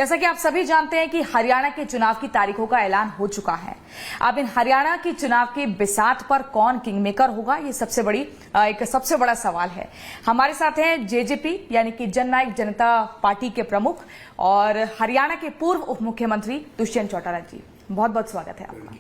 जैसा कि आप सभी जानते हैं कि हरियाणा के चुनाव की तारीखों का ऐलान हो चुका है। अब इन हरियाणा के चुनाव के बिसात पर कौन किंगमेकर होगा, ये एक सबसे बड़ा सवाल है। हमारे साथ हैं जेजेपी यानी कि जननायक जनता पार्टी के प्रमुख और हरियाणा के पूर्व उप मुख्यमंत्री दुष्यंत चौटाला जी। बहुत बहुत स्वागत है आपका।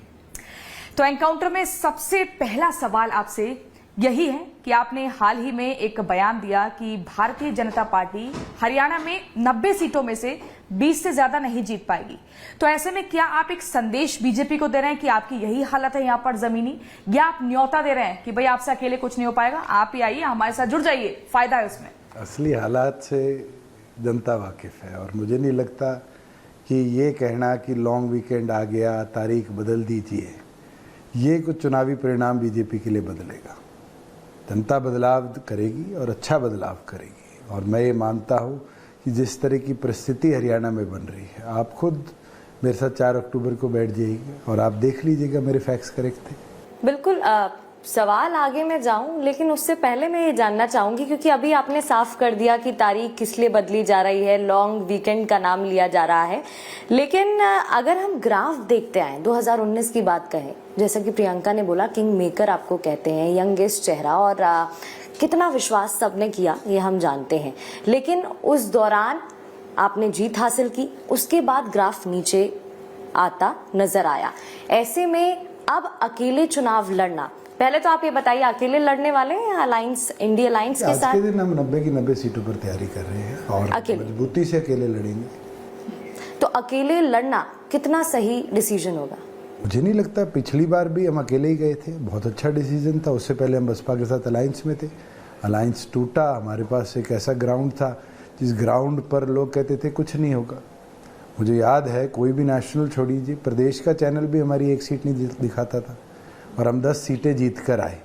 तो एनकाउंटर में सबसे पहला सवाल आपसे यही है कि आपने हाल ही में एक बयान दिया कि भारतीय जनता पार्टी हरियाणा में 90 सीटों में से 20 से ज्यादा नहीं जीत पाएगी। तो ऐसे में क्या आप एक संदेश बीजेपी को दे रहे हैं कि आपकी यही हालत है यहाँ पर जमीनी, या आप न्योता दे रहे हैं कि भाई आपसे अकेले कुछ नहीं हो पाएगा, आप ही आइए, हमारे साथ जुड़ जाइए, फायदा है उसमें? असली हालात से जनता वाकिफ है और मुझे नहीं लगता कि ये कहना कि लॉन्ग वीकेंड आ गया, तारीख बदल दीजिए, ये कुछ चुनावी परिणाम बीजेपी के लिए बदलेगा। जनता बदलाव करेगी और अच्छा बदलाव करेगी। और मैं ये मानता हूँ कि जिस तरह की परिस्थिति हरियाणा में बन रही है, आप खुद मेरे साथ 4 अक्टूबर को बैठ जाइएगा और आप देख लीजिएगा मेरे फैक्ट्स करेक्ट थे। बिल्कुल। सवाल आगे मैं जाऊं, लेकिन उससे पहले मैं ये जानना चाहूंगी, क्योंकि अभी आपने साफ कर दिया कि तारीख किस लिए बदली जा रही है, लॉन्ग वीकेंड का नाम लिया जा रहा है, लेकिन अगर हम ग्राफ देखते आए 2019 की बात कहें, जैसा कि प्रियंका ने बोला, किंग मेकर आपको कहते हैं, यंगेस्ट चेहरा, और कितना विश्वास सबने किया ये हम जानते हैं, लेकिन उस दौरान आपने जीत हासिल की, उसके बाद ग्राफ नीचे आता नजर आया। ऐसे में अब अकेले चुनाव लड़ना, पहले तो आप ये बताइए, अकेले लड़ने वाले हैं या अलायंस, इंडिया अलायंस के साथ? आज के दिन हम 90 की 90 सीटों पर तैयारी कर रहे हैं और मजबूती से अकेले लड़ेंगे। तो अकेले लड़ना कितना सही डिसीजन होगा? मुझे नहीं लगता। पिछली बार भी हम अकेले ही गए थे, बहुत अच्छा डिसीजन था। उससे पहले हम बसपा के साथ अलायंस में थे, अलायंस टूटा। हमारे पास एक ऐसा ग्राउंड था जिस ग्राउंड पर लोग कहते थे कुछ नहीं होगा। मुझे याद है, कोई भी नेशनल छोड़ दीजिए, प्रदेश का चैनल भी हमारी एक सीट नहीं दिखाता था और हम 10 सीटें जीत कर आए।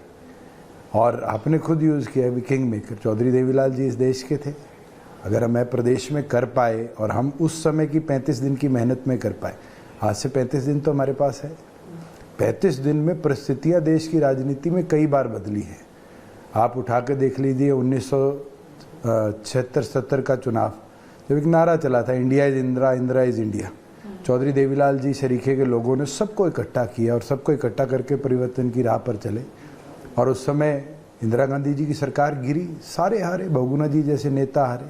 और आपने खुद यूज़ किया भी किंग मेकर, चौधरी देवीलाल जी इस देश के थे। अगर हम प्रदेश में कर पाए और हम उस समय की 35 दिन की मेहनत में कर पाए, आज से 35 दिन तो हमारे पास है। 35 दिन में परिस्थितियाँ देश की राजनीति में कई बार बदली हैं। आप उठा के देख लीजिए 1976-70 का चुनाव, जब एक नारा चला था, India is Indira, Indira is India. Chaudhary Devilal ji शरीके के लोगों ने सबको इकट्ठा किया और सबको इकट्ठा करके परिवर्तन की राह पर चले। और उस समय इंदिरा गांधी जी की सरकार गिरी, सारे हारे, बहुगुणा जी जैसे नेता हारे।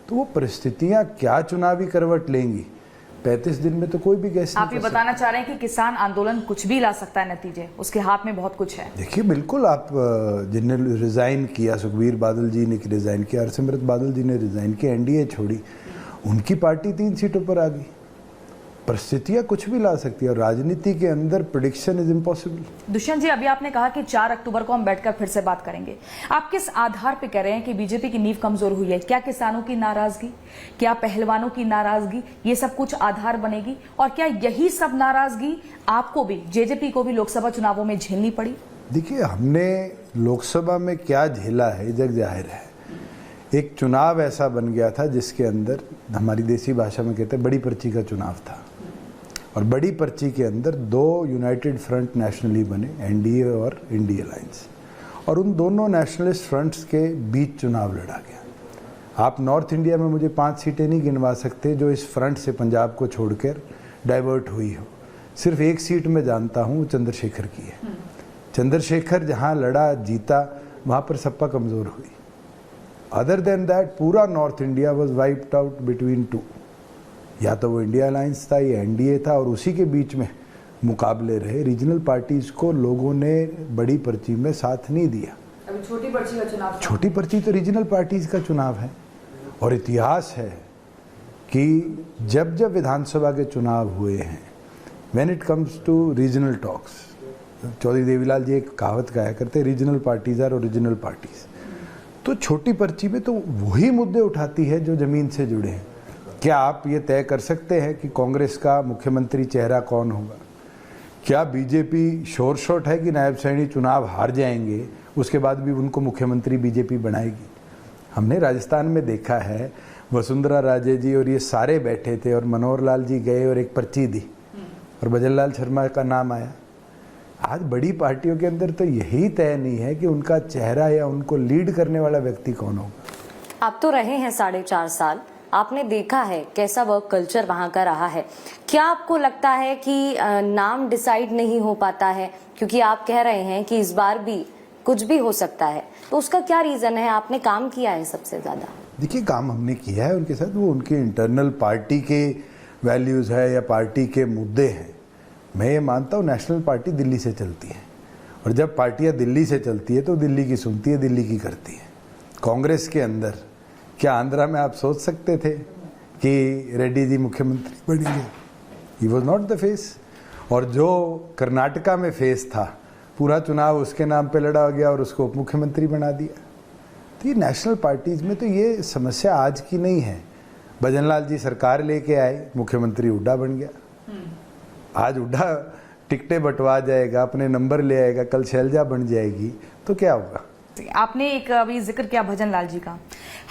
तो वो परिस्थितियां क्या चुनावी करवट लेंगी 35 दिन में, तो कोई भी गैस नहीं। आप ये बताना चाह रहे हैं कि किसान आंदोलन कुछ भी ला सकता है, नतीजे उसके हाथ में बहुत कुछ है? देखिए, बिल्कुल। आप जिन्होंने रिजाइन किया, सुखबीर बादल जी ने रिजाइन किया, हरसिमरत बादल जी ने रिजाइन किया, एनडीए छोड़ी, उनकी पार्टी 3 सीटों पर आ गई। परिस्थितियां कुछ भी ला सकती है और राजनीति के अंदर प्रेडिक्शन इज इम्पॉसिबल। दुष्यंत जी, अभी आपने कहा कि 4 अक्टूबर को हम बैठकर फिर से बात करेंगे। आप किस आधार पे कह रहे हैं कि बीजेपी की नींव कमजोर हुई है? क्या किसानों की नाराजगी, क्या पहलवानों की नाराजगी, ये सब कुछ आधार बनेगी? और क्या यही सब नाराजगी आपको भी, जेजेपी को भी लोकसभा चुनावों में झेलनी पड़ी? देखिए, हमने लोकसभा में क्या झेला है जग जाहिर है। एक चुनाव ऐसा बन गया था जिसके अंदर, हमारी देसी भाषा में कहते हैं, बड़ी पर्ची का चुनाव था। और बड़ी पर्ची के अंदर 2 यूनाइटेड फ्रंट नेशनली बने, एनडीए और इंडिया अलायंस, और उन दोनों नेशनलिस्ट फ्रंट्स के बीच चुनाव लड़ा गया। आप नॉर्थ इंडिया में मुझे 5 सीटें नहीं गिनवा सकते जो इस फ्रंट से पंजाब को छोड़कर डाइवर्ट हुई हो। सिर्फ एक सीट मैं जानता हूँ, चंद्रशेखर की है। चंद्रशेखर जहाँ लड़ा, जीता, वहाँ पर सपा कमज़ोर हुई। अदर देन दैट पूरा north India was wiped out between 2। या तो वो इंडिया अलायंस था या एनडीए था, और उसी के बीच में मुकाबले रहे। रीजनल पार्टीज को लोगों ने बड़ी पर्ची में साथ नहीं दिया। अभी छोटी पर्ची का चुनाव, छोटी पर्ची तो रीजनल पार्टीज का चुनाव है। और इतिहास है कि जब जब विधानसभा के चुनाव हुए हैं, when it comes to regional talks, Chaudhary Devilal ji एक कहावत कहा करते, regional parties are original parties. तो छोटी पर्ची में तो वही मुद्दे उठाती है जो जमीन से जुड़े हैं। क्या आप ये तय कर सकते हैं कि कांग्रेस का मुख्यमंत्री चेहरा कौन होगा? क्या बीजेपी शोर शॉट है कि नायब सैनी चुनाव हार जाएंगे, उसके बाद भी उनको मुख्यमंत्री बीजेपी बनाएगी? हमने राजस्थान में देखा है, वसुंधरा राजे जी और ये सारे बैठे थे और मनोहर लाल जी गए और एक पर्ची दी और भजनलाल शर्मा का नाम आया। आज बड़ी पार्टियों के अंदर तो यही तय नहीं है कि उनका चेहरा या उनको लीड करने वाला व्यक्ति कौन होगा। आप तो रहे हैं 4.5 साल, आपने देखा है कैसा वर्क कल्चर वहां का रहा है, क्या आपको लगता है कि नाम डिसाइड नहीं हो पाता है? क्योंकि आप कह रहे हैं कि इस बार भी कुछ भी हो सकता है, तो उसका क्या रीजन है? आपने काम किया है सबसे ज्यादा। देखिए, काम हमने किया है उनके साथ, वो उनके इंटरनल पार्टी के वैल्यूज है या पार्टी के मुद्दे हैं। मैं ये मानता हूँ नेशनल पार्टी दिल्ली से चलती है, और जब पार्टियां दिल्ली से चलती है तो दिल्ली की सुनती है, दिल्ली की करती है। कांग्रेस के अंदर क्या आंध्रा में आप सोच सकते थे कि रेड्डी जी मुख्यमंत्री बनेंगे? He was not the face. और जो कर्नाटका में फेस था, पूरा चुनाव उसके नाम पे लड़ा गया और उसको उप मुख्यमंत्री बना दिया। तो ये नेशनल पार्टीज में तो ये समस्या आज की नहीं है। भजनलाल जी सरकार लेके आए, मुख्यमंत्री हुड्डा बन गया। आज हुड्डा टिकटें बंटवा जाएगा, अपने नंबर ले आएगा, कल शैलजा बन जाएगी, तो क्या होगा? आपने एक अभी जिक्र किया भजनलाल जी का।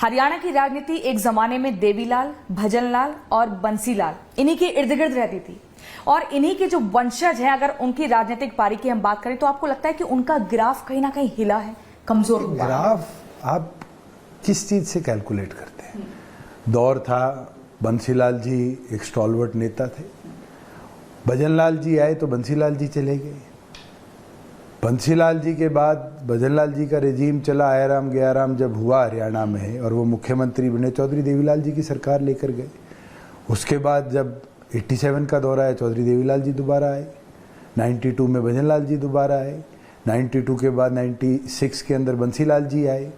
हरियाणा की राजनीति एक जमाने में देवीलाल, भजनलाल और बंसीलाल इन्हीं के इर्द गिर्द रहती थी, और इन्हीं के जो वंशज हैं, अगर उनकी राजनीतिक पारी की हम बात करें तो आपको लगता है कि उनका ग्राफ कहीं ना कहीं हिला है, कमजोर हुआ? ग्राफ आप किस चीज से कैलकुलेट करते हैं? दौर था, बंसीलाल जी एक स्टॉलवर्ट नेता थे, भजनलाल जी आए तो बंसीलाल जी चले गए, बंसीलाल जी के बाद भजनलाल जी का रेजीम चला, आयाराम गयाराम जब हुआ हरियाणा में और वो मुख्यमंत्री बने, चौधरी देवीलाल जी की सरकार लेकर गए। उसके बाद जब 87 का दौर आया, चौधरी देवीलाल जी दोबारा आए, 92 में भजनलाल जी दोबारा आए, 92 के बाद 96 के अंदर बंसीलाल जी आए,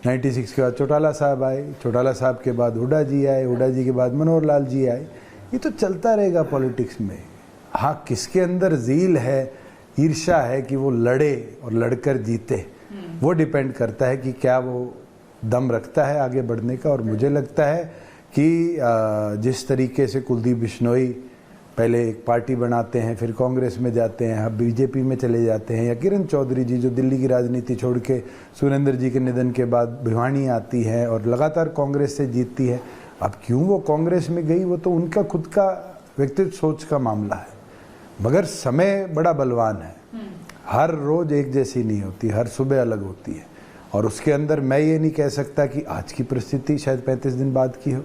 96 के बाद चौटाला साहब आए, चौटाला साहब के बाद हुड्डा जी आए, हुड्डा जी के बाद मनोहर लाल जी आए। ये तो चलता रहेगा पॉलिटिक्स में। हाँ, किसके अंदर ज़ील है, ईर्ष्या है कि वो लड़े और लड़कर जीते, वो डिपेंड करता है कि क्या वो दम रखता है आगे बढ़ने का। और मुझे लगता है कि जिस तरीके से कुलदीप बिश्नोई पहले एक पार्टी बनाते हैं, फिर कांग्रेस में जाते हैं, अब बीजेपी में चले जाते हैं, या किरण चौधरी जी जो दिल्ली की राजनीति छोड़ के सुरेंद्र जी के निधन के बाद भिवानी आती है और लगातार कांग्रेस से जीतती है। अब क्यों वो कांग्रेस में गई, वो तो उनका खुद का व्यक्तिगत सोच का मामला है। मगर समय बड़ा बलवान है, हर रोज एक जैसी नहीं होती, हर सुबह अलग होती है। और उसके अंदर मैं ये नहीं कह सकता कि आज की परिस्थिति शायद 35 दिन बाद की हो,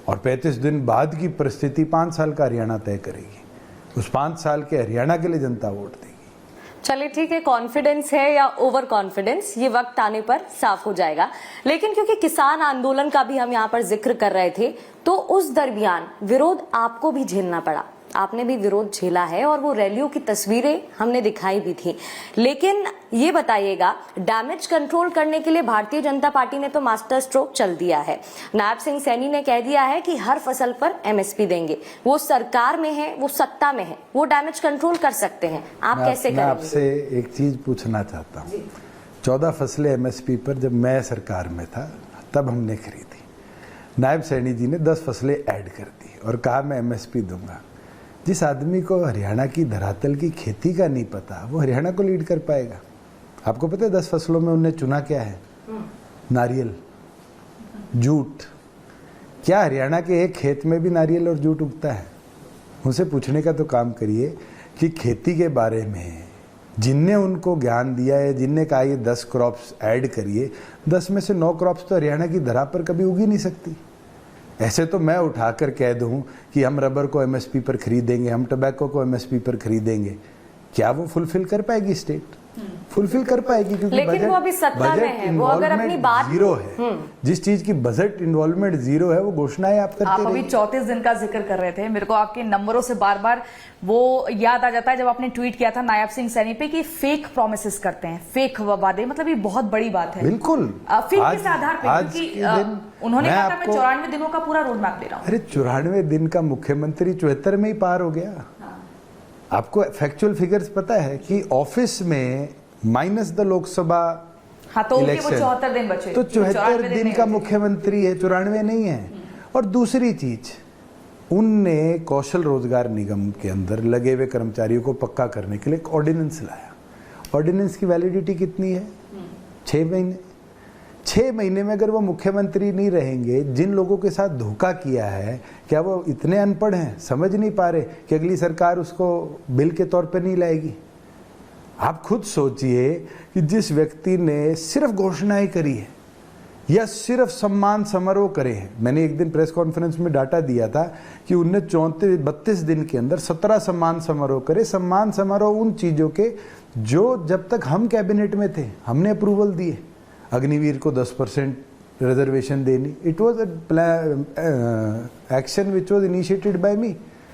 और 35 दिन बाद की परिस्थिति 5 साल का हरियाणा तय करेगी। उस 5 साल के हरियाणा के लिए जनता वोट देगी। चलिए ठीक है, कॉन्फिडेंस है या ओवर कॉन्फिडेंस ये वक्त आने पर साफ हो जाएगा। लेकिन क्योंकि किसान आंदोलन का भी हम यहाँ पर जिक्र कर रहे थे, तो उस दरमियान विरोध आपको भी झेलना पड़ा, आपने भी विरोध झेला है, और वो रैलियों की तस्वीरें हमने दिखाई भी थी। लेकिन ये बताइएगा, डैमेज कंट्रोल करने के लिए भारतीय जनता पार्टी ने तो मास्टर स्ट्रोक चल दिया है। नायब सिंह सैनी ने कह दिया है कि हर फसल पर एमएसपी देंगे। वो सरकार में है, वो सत्ता में है, वो डैमेज कंट्रोल कर सकते हैं। आप कैसे करेंगे? मैं आपसे एक चीज पूछना चाहता हूँ। 14 फसलें एमएसपी पर जब मैं सरकार में था तब हमने खरीदी। नायब सैनी जी ने 10 फसलें ऐड कर दी और कहा मैं एमएसपी दूंगा। जिस आदमी को हरियाणा की धरातल की खेती का नहीं पता, वो हरियाणा को लीड कर पाएगा? आपको पता है 10 फसलों में उन्होंने चुना क्या है? नारियल, जूट। क्या हरियाणा के एक खेत में भी नारियल और जूट उगता है? उनसे पूछने का तो काम करिए कि खेती के बारे में जिनने उनको ज्ञान दिया है, जिनने कहा ये 10 क्रॉप्स ऐड करिए, 10 में से 9 क्रॉप्स तो हरियाणा की धरा पर कभी उगी नहीं सकती। ऐसे तो मैं उठाकर कह दूं कि हम रबर को एमएसपी पर खरीदेंगे, हम टबैको को एमएसपी पर खरीदेंगे, क्या वो फुलफिल कर पाएगी? स्टेट फुलफिल कर पाएगी? क्योंकि लेकिन वो अभी सत्ता में है, वो अगर अपनी बात जीरो है, जिस चीज की बजट इन्वॉल्वमेंट जीरो है, वो घोषणाएं आप करते आप अभी 34 दिन का जिक्र कर रहे थे, मेरे को आपके नंबरों से बार बार वो याद आ जाता है जब आपने ट्वीट किया था नायब सिंह सैनी पे कि फेक प्रोमिसेस करते हैं, फेक वादे। मतलब ये बहुत बड़ी बात है। बिल्कुल फेक किस आधार पे? क्योंकि उन्होंने कहा था मैं 94 दिनों का पूरा रोड मैप दे रहा हूँ। अरे 94 दिन का मुख्यमंत्री 74 में ही पार हो गया। आपको फैक्चुअल फिगर्स पता है कि ऑफिस में माइनस द लोकसभा तो इलेक्शन 74 दिन बचे, तो 74 दिन का मुख्यमंत्री है, 94 नहीं है। और दूसरी चीज, उनने कौशल रोजगार निगम के अंदर लगे हुए कर्मचारियों को पक्का करने के लिए एक ऑर्डिनेंस लाया। ऑर्डिनेंस की वैलिडिटी कितनी है? 6 महीने। 6 महीने में अगर वो मुख्यमंत्री नहीं रहेंगे, जिन लोगों के साथ धोखा किया है, क्या वो इतने अनपढ़ हैं, समझ नहीं पा रहे कि अगली सरकार उसको बिल के तौर पे नहीं लाएगी? आप खुद सोचिए कि जिस व्यक्ति ने सिर्फ घोषणाएं करी है, या सिर्फ सम्मान समारोह करे हैं। मैंने एक दिन प्रेस कॉन्फ्रेंस में डाटा दिया था कि उनने 32 दिन के अंदर 17 सम्मान समारोह करे। सम्मान समारोह उन चीज़ों के जो जब तक हम कैबिनेट में थे हमने अप्रूवल दिए। अग्निवीर को 10% रिजर्वेशन देनी, it was action which was initiated by me.